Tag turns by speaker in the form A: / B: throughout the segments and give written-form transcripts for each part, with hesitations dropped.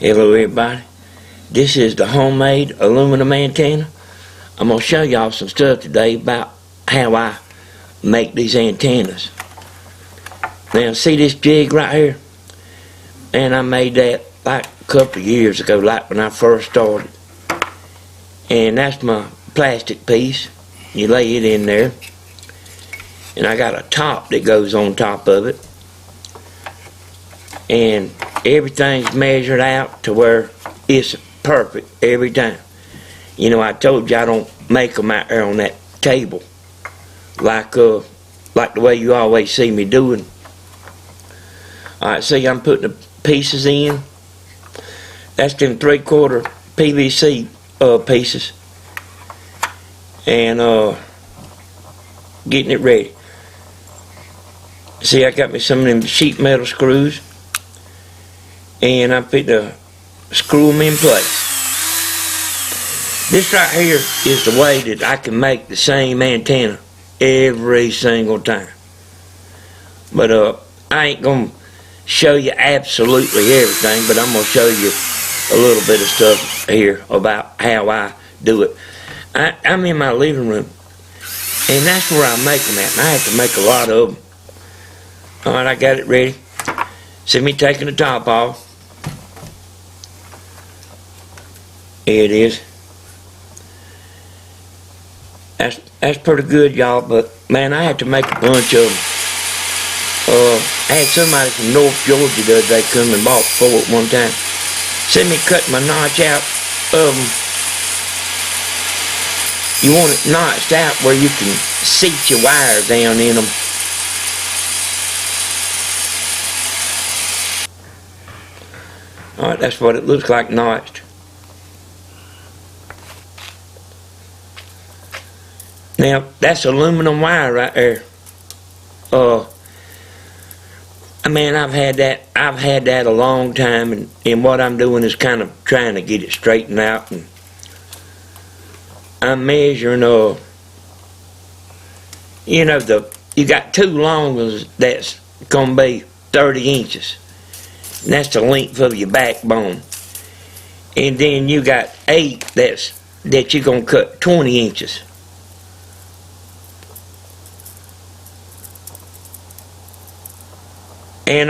A: Hello everybody, this is the homemade aluminum antenna. I'm going to show y'all some stuff today about how I make these antennas. Now see this jig right here? And I made that like a couple of years ago, like when I first started. And that's my plastic piece. You lay it in there. And I got a top that goes on top of it. And everything's measured out to where it's perfect every time. You know, I told you I don't make them out there on that table like the way you always see me doing. Alright, see, I'm putting the pieces in. That's them 3/4 PVC pieces. And getting it ready. See, I got me some of them sheet metal screws. And I put the screw them in place. This right here is the way that I can make the same antenna every single time. But I ain't gonna show you absolutely everything, but I'm gonna show you a little bit of stuff here about how I do it. I'm in my living room, and that's where I make them at, and I have to make a lot of them. Alright, I got it ready. See me taking the top off. Here it is. That's pretty good, y'all, but man, I had to make a bunch of them. I had somebody from North Georgia the other day come and bought 4 at one time. See me cut my notch out of them. You want it notched out where you can seat your wire down in them. Alright, that's what it looks like notched. Now, that's aluminum wire right there. I mean, I've had that a long time, and what I'm doing is kind of trying to get it straightened out, and I'm measuring, you know, you got 2 long ones that's gonna be 30 inches, and that's the length of your backbone, and then you got 8 that you're gonna cut 20 inches. And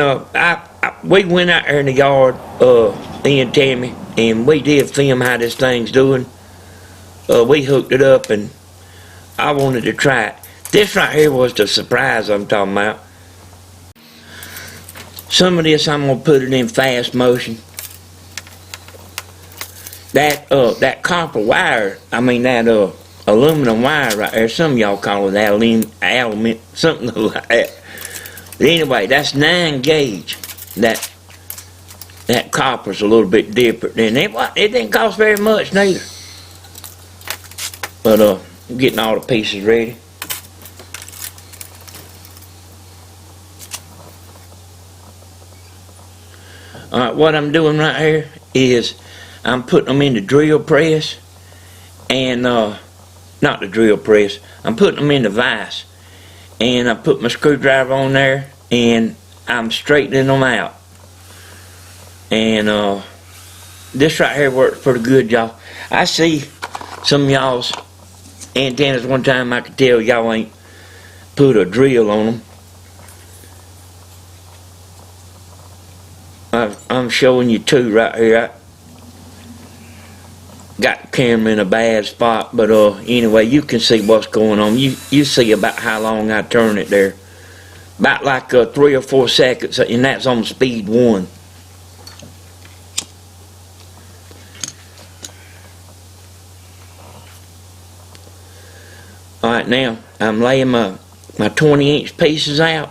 A: we went out there in the yard, me and Tammy, and we did film how this thing's doing. We hooked it up, and I wanted to try it. This right here was the surprise I'm talking about. Some of this I'm gonna put it in fast motion. That copper wire, I mean that aluminum wire right there. Some of y'all call it aluminum, something like that. But anyway, that's 9 gauge. That copper's a little bit different. And it didn't cost very much neither. But I'm getting all the pieces ready. Alright, what I'm doing right here is I'm putting them in the drill press. And not the drill press. I'm putting them in the vise. And I put my screwdriver on there, and I'm straightening them out. And this right here works pretty good, y'all. I see some of y'all's antennas one time. I could tell y'all ain't put a drill on them. I'm showing you 2 right here. Got the camera in a bad spot, but anyway, you can see what's going on. You see about how long I turn it there. About like 3 or 4 seconds, and that's on speed 1. Alright, now I'm laying my 20-inch pieces out,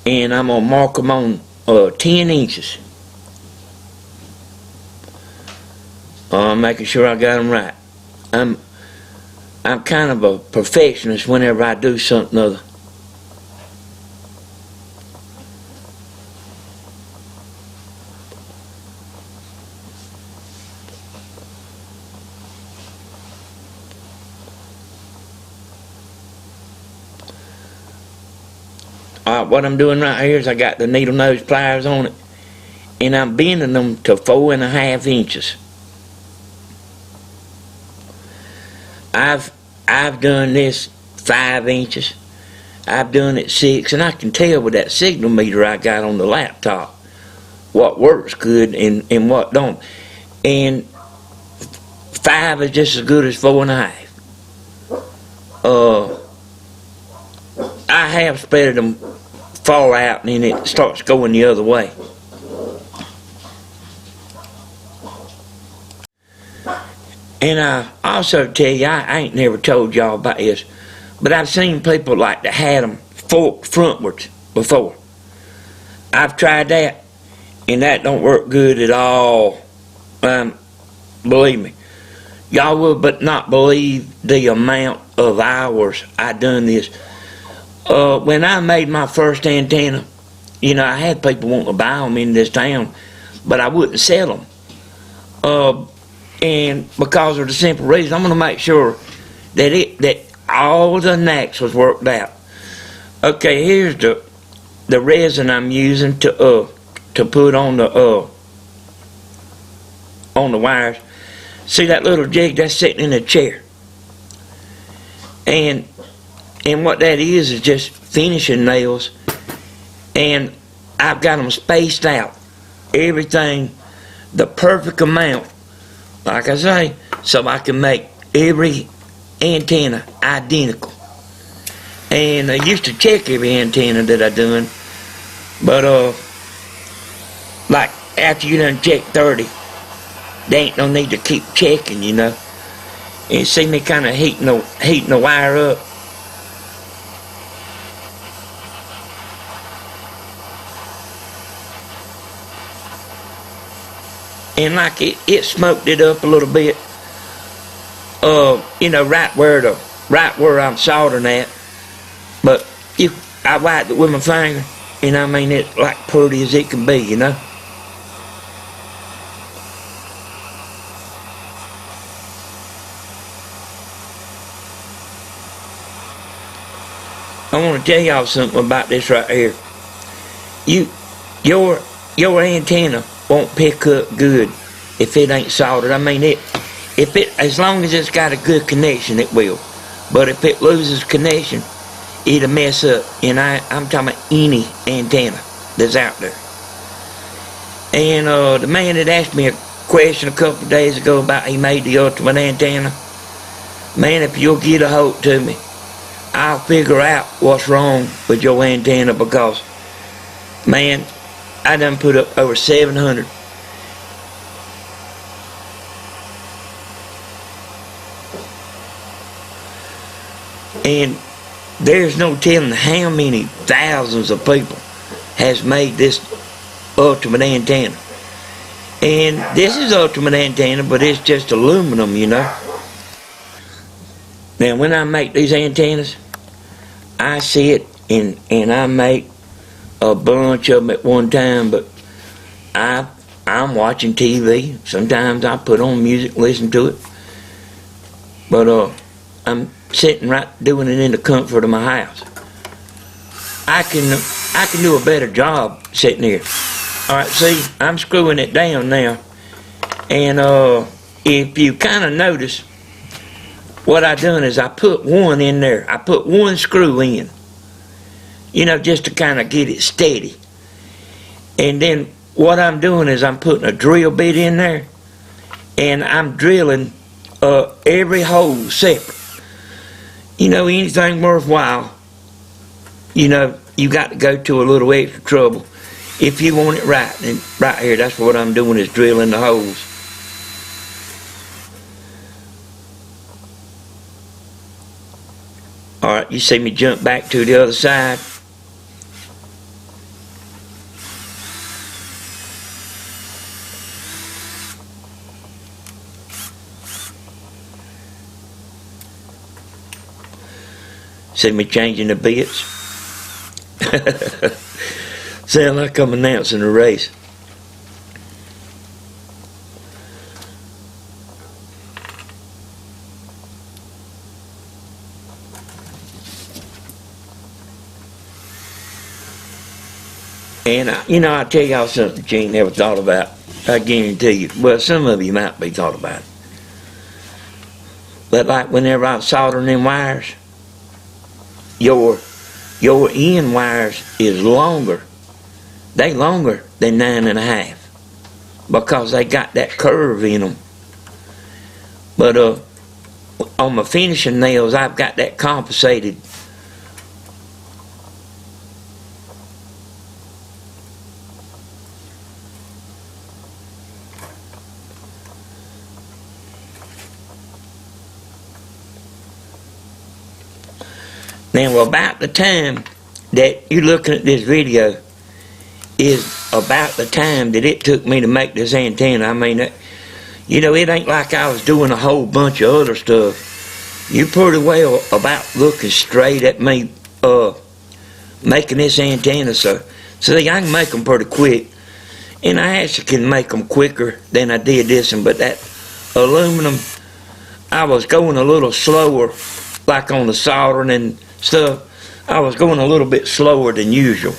A: and I'm gonna mark them on 10 inches. I'm making sure I got them right. I'm kind of a perfectionist whenever I do something other. What I'm doing right here is I got the needle nose pliers on it, and I'm bending them to 4.5 inches. I've done this 5 inches. I've done it 6, and I can tell with that signal meter I got on the laptop what works good and what don't. And 5 is just as good as 4.5. I have spread them far out and then it starts going the other way. And I also tell you, I ain't never told y'all about this, but I've seen people like that had them forked frontwards before. I've tried that, and that don't work good at all. Believe me. Y'all will but not believe the amount of hours I done this. When I made my first antenna, you know, I had people wanting to buy them in this town, but I wouldn't sell them. And because of the simple reason, I'm going to make sure that all the knacks was worked out. Okay, here's the resin I'm using to put on the wires. See that little jig that's sitting in a chair, and what that is just finishing nails, and I've got them spaced out, everything the perfect amount, like I say, so I can make every antenna identical. And I used to check every antenna that I done, but like after you done check 30, there ain't no need to keep checking, you know. And you see me kind of heating the wire up. And like it smoked it up a little bit. You know, right where I'm soldering at. But I wiped it with my finger, and I mean it's like pretty as it can be, you know. I want to tell y'all something about this right here. Your antenna won't pick up good if it ain't soldered. I mean as long as it's got a good connection, it will. But if it loses connection, it'll mess up. And I'm talking about any antenna that's out there. And the man that asked me a question a couple of days ago about he made the ultimate antenna, man, if you'll get a hold to me, I'll figure out what's wrong with your antenna, because, man, I done put up over 700. And there's no telling how many thousands of people has made this ultimate antenna. And this is ultimate antenna, but it's just aluminum, you know. Now, when I make these antennas, I sit and I make a bunch of them at one time, but I'm watching TV. Sometimes I put on music, listen to it. But I'm sitting right doing it in the comfort of my house. I can do a better job sitting here. Alright, see, I'm screwing it down now. And if you kind of notice, what I done is I put one in there. I put one screw in, you know, just to kind of get it steady. And then what I'm doing is I'm putting a drill bit in there, and I'm drilling every hole separate. You know, anything worthwhile, you know, you got to go to a little extra trouble if you want it right. And right here, that's what I'm doing, is drilling the holes. Alright, you see me jump back to the other side. See me changing the bits? Sound like I'm announcing a race. And, I'll tell y'all something you ain't never thought about. I guarantee you. Well, some of you might be thought about it. But like whenever I'm soldering them wires, your end wires is longer. They longer than 9.5 because they got that curve in them. But on my finishing nails, I've got that compensated. Now, about the time that you're looking at this video is about the time that it took me to make this antenna. I mean, it ain't like I was doing a whole bunch of other stuff. You pretty well about looking straight at me making this antenna. So see, I can make them pretty quick. And I actually can make them quicker than I did this one. But that aluminum, I was going a little slower, like on the soldering and stuff. I was going a little bit slower than usual.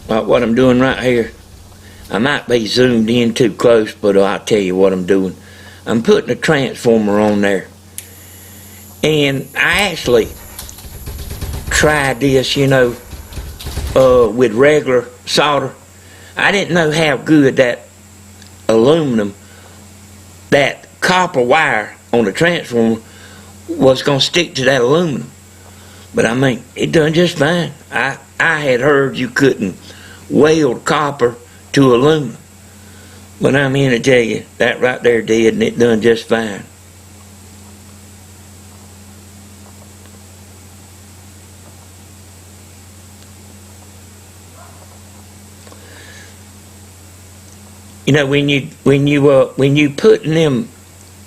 A: Like what I'm doing right here, I might be zoomed in too close, but I'll tell you what I'm doing. I'm putting a transformer on there. And I actually tried this, with regular solder. I didn't know how good that aluminum, that copper wire on the transformer was going to stick to that aluminum. But I mean, it done just fine. I had heard you couldn't weld copper to aluminum. But I'm here to tell you, that right there did, and it done just fine.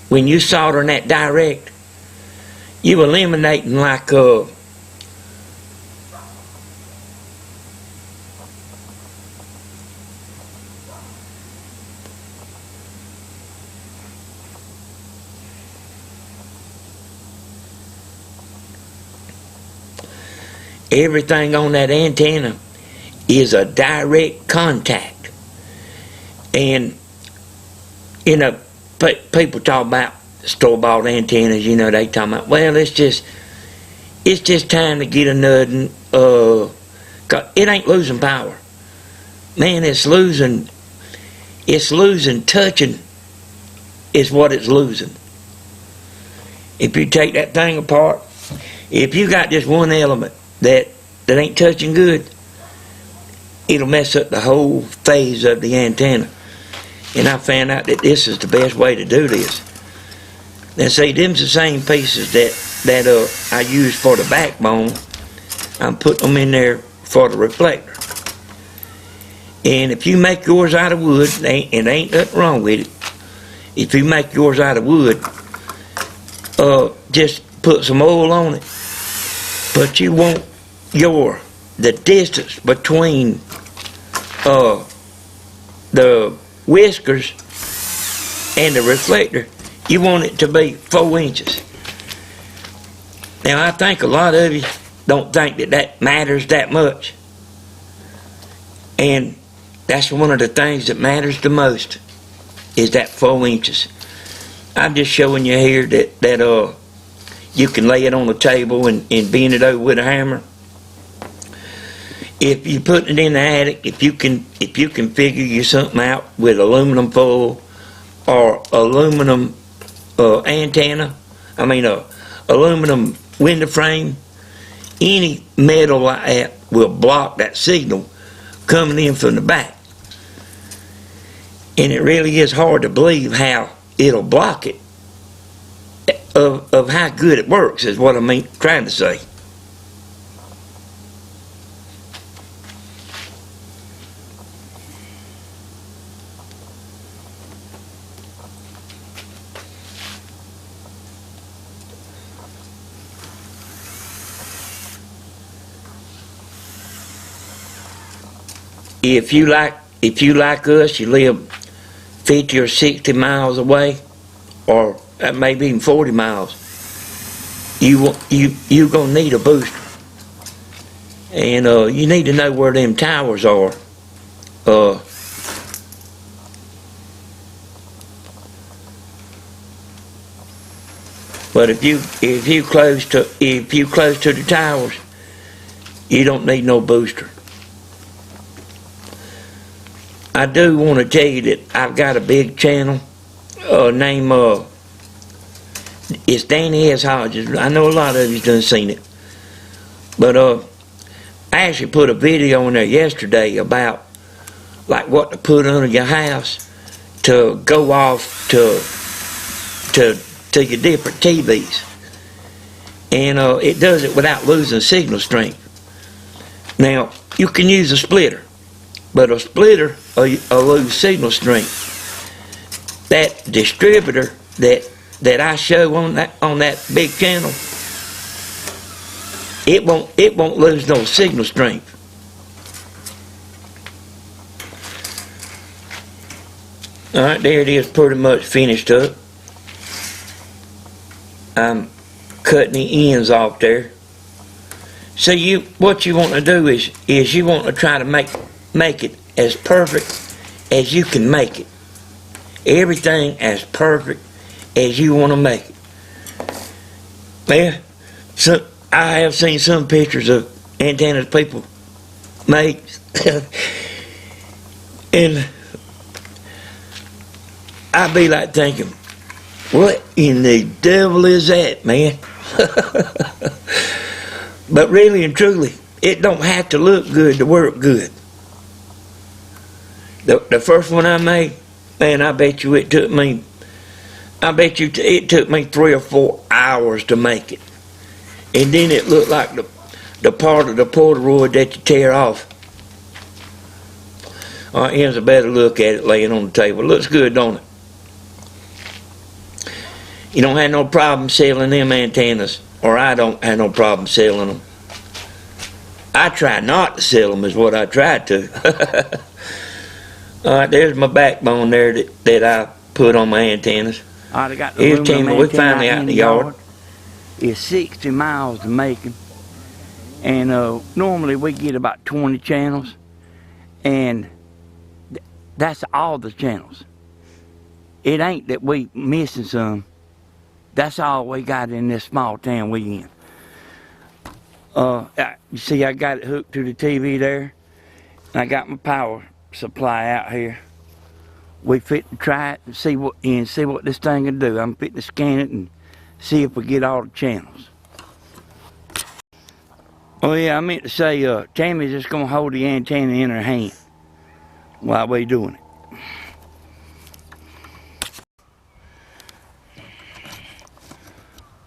A: When you soldering that direct, you eliminating like everything on that antenna is a direct contact. And people talk about store-bought antennas. They talk about, well, it's just time to get a nut. It ain't losing power, man. It's losing touching is what it's losing. If you take that thing apart, if you got just one element that ain't touching good, it'll mess up the whole phase of the antenna. And I found out that this is the best way to do this. Now see, them's the same pieces that I use for the backbone. I'm putting them in there for the reflector. And if you make yours out of wood, and there ain't nothing wrong with it, if you make yours out of wood, just put some oil on it. But you want the distance between the whiskers and the reflector, you want it to be 4 inches. Now I think a lot of you don't think that matters that much, and that's one of the things that matters the most, is that 4 inches. I'm just showing you here that you can lay it on the table and bend it over with a hammer. If you put it in the attic, if you can figure you something out with aluminum foil or aluminum antenna, aluminum window frame, any metal like that will block that signal coming in from the back. And it really is hard to believe how it'll block it, of how good it works, is what I'm trying to say. if you like us, you live 50 or 60 miles away, or maybe even 40 miles, you gonna need a booster, and you need to know where them towers are. But if you close to the towers, you don't need no booster. I do want to tell you that I've got a big channel named it's Danny S. Hodges. I know a lot of you've done seen it, but I actually put a video on there yesterday about like what to put under your house to go off to your different TVs, and it does it without losing signal strength. Now you can use a splitter, but a splitter will lose signal strength. That distributor that I show on that big channel, it won't lose no signal strength. All right, there it is, pretty much finished up. I'm cutting the ends off there. So what you want to do is you want to try to make it as perfect as you can make it. Everything as perfect as you want to make it. Man, I have seen some pictures of antennas people make, and I be like thinking, what in the devil is that, man? But really and truly, it don't have to look good to work good. The first one I made, man, I bet you it took me 3 or 4 hours to make it. And then it looked like the part of the Polaroid that you tear off. All right, here's a better look at it laying on the table. It looks good, don't it? You don't have no problem selling them antennas, or I don't have no problem selling them. I try not to sell them is what I try to. Alright, there's my backbone there that I put on my antennas.
B: Alright, I got the
A: Here's Timmy, we finally out in the yard.
B: It's 60 miles to make them. And normally we get about 20 channels. And that's all the channels. It ain't that we missing some. That's all we got in this small town we in. You see, I got it hooked to the TV there. And I got my power supply out here. We fit to try it and see what this thing can do. I'm fitting to scan it and see if we get all the channels. Oh yeah, I meant to say, Tammy's just gonna hold the antenna in her hand while we doing it.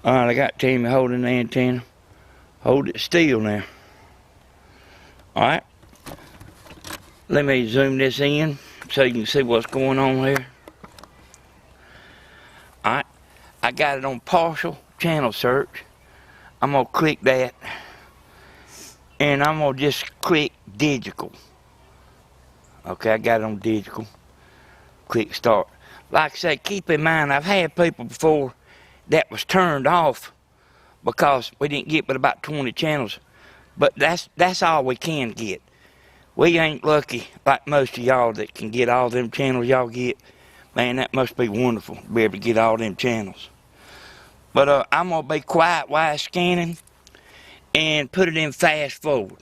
B: Alright, I got Tammy holding the antenna. Hold it still now. Alright. Let me zoom this in so you can see what's going on here. Alright. I got it on partial channel search. I'm going to click that. And I'm going to just click digital. Okay, I got it on digital. Click start. Like I say, keep in mind, I've had people before that was turned off because we didn't get but about 20 channels. But that's all we can get. We ain't lucky like most of y'all that can get all them channels y'all get. Man, that must be wonderful to be able to get all them channels. But I'm going to be quiet while scanning and put it in fast forward.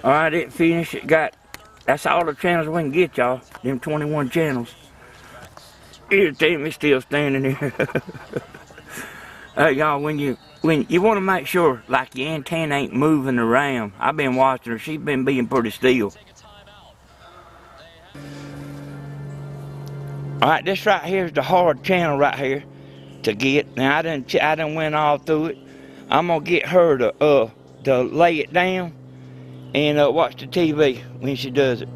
B: Alright, it finished. It got, that's all the channels we can get, y'all. Them 21 channels. Irritating me still standing here. Y'all, when you want to make sure, like, your antenna ain't moving around. I've been watching her. She's been being pretty still. Alright, this right here is the hard channel right here to get. Now, I done went all through it. I'm going to get her to lay it down and watch the TV when she does it.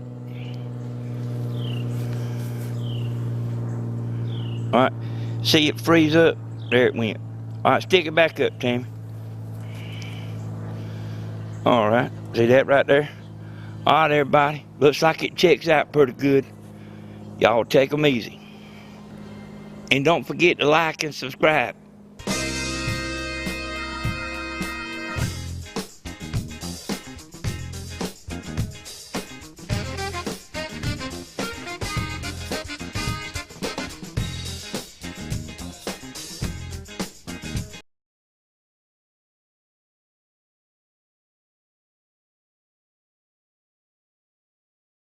B: Alright, see it freeze up? There it went. Alright, stick it back up, Tammy. Alright, see that right there? Alright, everybody. Looks like it checks out pretty good. Y'all take them easy. And don't forget to like and subscribe.